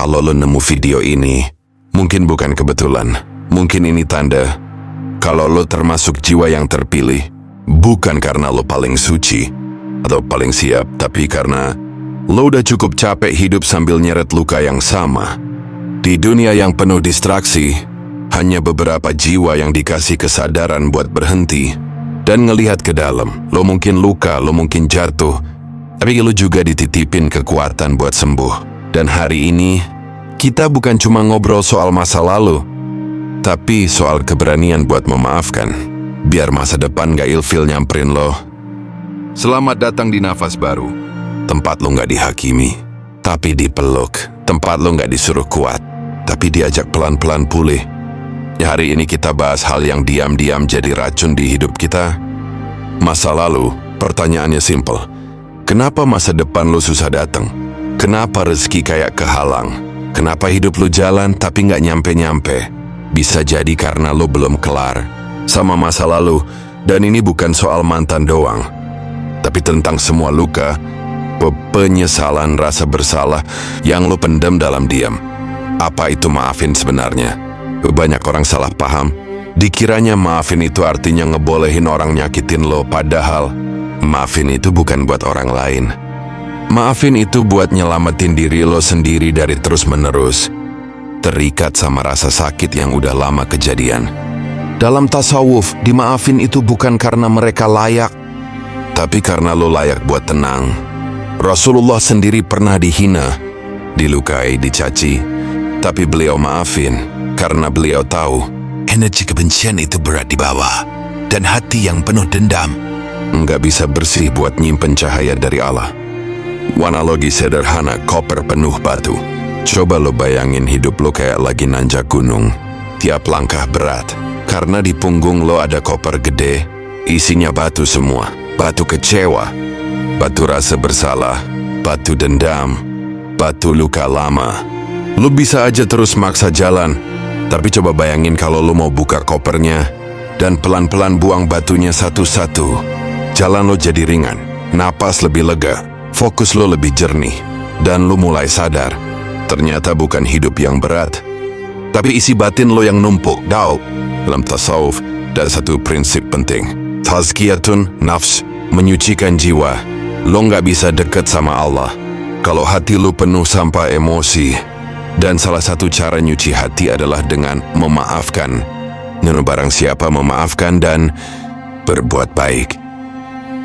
Kalau lo nemu video ini, mungkin bukan kebetulan. Mungkin ini tanda kalau lo termasuk jiwa yang terpilih. Bukan karena lo paling suci atau paling siap, tapi karena lo udah cukup capek hidup sambil nyeret luka yang sama. Di dunia yang penuh distraksi, hanya beberapa jiwa yang dikasih kesadaran buat berhenti dan ngelihat ke dalam. Lo mungkin luka, lo mungkin jatuh, tapi lo juga dititipin kekuatan buat sembuh. Dan hari ini, kita bukan cuma ngobrol soal masa lalu, tapi soal keberanian buat memaafkan, biar masa depan gak ilfil nyamperin lo. Selamat datang di Nafas Baru. Tempat lo gak dihakimi, tapi dipeluk. Tempat lo gak disuruh kuat, tapi diajak pelan-pelan pulih. Ya, hari ini kita bahas hal yang diam-diam jadi racun di hidup kita. Masa lalu, pertanyaannya simpel. Kenapa masa depan lo susah datang? Kenapa rezeki kayak kehalang? Kenapa hidup lo jalan tapi gak nyampe-nyampe? Bisa jadi karena lo belum kelar sama masa lalu. Dan ini bukan soal mantan doang, tapi tentang semua luka, penyesalan, rasa bersalah yang lo pendam dalam diam. Apa itu maafin sebenarnya? Banyak orang salah paham. Dikiranya maafin itu artinya ngebolehin orang nyakitin lo, padahal maafin itu bukan buat orang lain. Maafin itu buat nyelamatin diri lo sendiri dari terus-menerus terikat sama rasa sakit yang udah lama kejadian. Dalam tasawuf, dimaafin itu bukan karena mereka layak, tapi karena lo layak buat tenang. Rasulullah sendiri pernah dihina, dilukai, dicaci, tapi beliau maafin karena beliau tahu energi kebencian itu berat dibawa, dan hati yang penuh dendam nggak bisa bersih buat nyimpen cahaya dari Allah. Analogi sederhana, koper penuh batu. Coba lo bayangin hidup lo kayak lagi nanjak gunung. Tiap langkah berat, karena di punggung lo ada koper gede, isinya batu semua. Batu kecewa, batu rasa bersalah, batu dendam, batu luka lama. Lo bisa aja terus maksa jalan, tapi coba bayangin kalau lo mau buka kopernya dan pelan-pelan buang batunya satu-satu. Jalan lo jadi ringan, napas lebih lega, fokus lo lebih jernih, dan lo mulai sadar, ternyata bukan hidup yang berat, tapi isi batin lo yang numpuk. Dalam tasawuf, ada satu prinsip penting. Tazkiyatun nafs, menyucikan jiwa. Lo nggak bisa deket sama Allah kalau hati lo penuh sampah emosi. Dan salah satu cara nyuci hati adalah dengan memaafkan. Dan barang siapa memaafkan dan berbuat baik,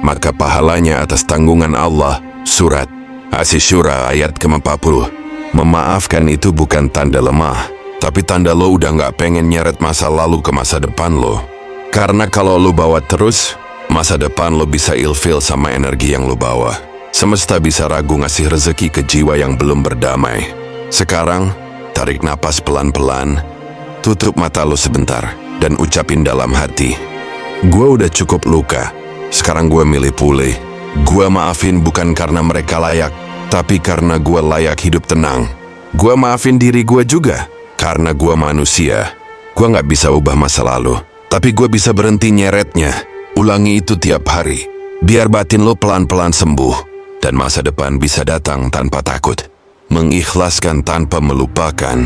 maka pahalanya atas tanggungan Allah. Surat Asy-Syura ayat ke-40. Memaafkan itu bukan tanda lemah, tapi tanda lo udah gak pengen nyeret masa lalu ke masa depan lo. Karena kalau lo bawa terus, masa depan lo bisa ilfil sama energi yang lo bawa. Semesta bisa ragu ngasih rezeki ke jiwa yang belum berdamai. Sekarang, tarik napas pelan-pelan, tutup mata lo sebentar, dan ucapin dalam hati, gue udah cukup luka, sekarang gue milih pulih. Gue maafin bukan karena mereka layak, tapi karena gue layak hidup tenang. Gue maafin diri gue juga, karena gue manusia. Gue gak bisa ubah masa lalu, tapi gue bisa berhenti nyeretnya. Ulangi itu tiap hari, biar batin lo pelan-pelan sembuh, dan masa depan bisa datang tanpa takut. Mengikhlaskan tanpa melupakan.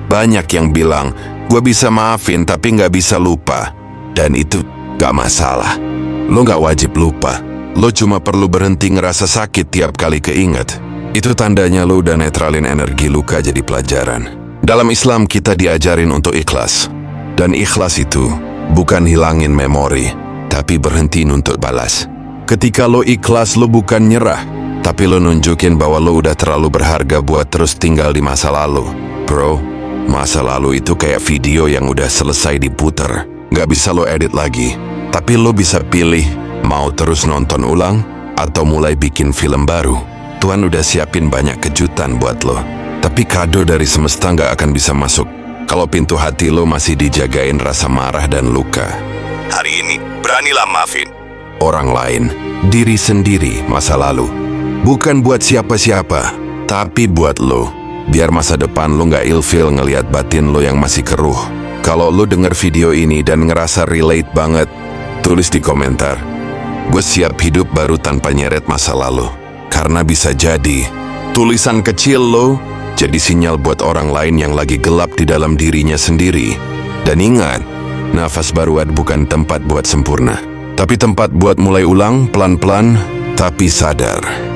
Banyak yang bilang, gue bisa maafin tapi gak bisa lupa. Dan itu gak masalah. Lo gak wajib lupa. Lo cuma perlu berhenti ngerasa sakit tiap kali keinget. Itu tandanya lo udah netralin energi luka jadi pelajaran. Dalam Islam kita diajarin untuk ikhlas. Dan ikhlas itu bukan hilangin memori, tapi berhenti nuntut balas. Ketika lo ikhlas, lo bukan nyerah, tapi lo nunjukin bahwa lo udah terlalu berharga buat terus tinggal di masa lalu. Bro, masa lalu itu kayak video yang udah selesai diputer. Gak bisa lo edit lagi, tapi lo bisa pilih mau terus nonton ulang atau mulai bikin film baru. Tuhan udah siapin banyak kejutan buat lo, tapi kado dari semesta gak akan bisa masuk kalau pintu hati lo masih dijagain rasa marah dan luka. Hari ini, beranilah maafin orang lain, diri sendiri, masa lalu. Bukan buat siapa-siapa, tapi buat lo. Biar masa depan lo gak ilfil ngelihat batin lo yang masih keruh. Kalau lo denger video ini dan ngerasa relate banget, tulis di komentar, gue siap hidup baru tanpa nyeret masa lalu. Karena bisa jadi tulisan kecil lo jadi sinyal buat orang lain yang lagi gelap di dalam dirinya sendiri. Dan ingat, nafas baru bukan tempat buat sempurna, tapi tempat buat mulai ulang pelan-pelan tapi sadar.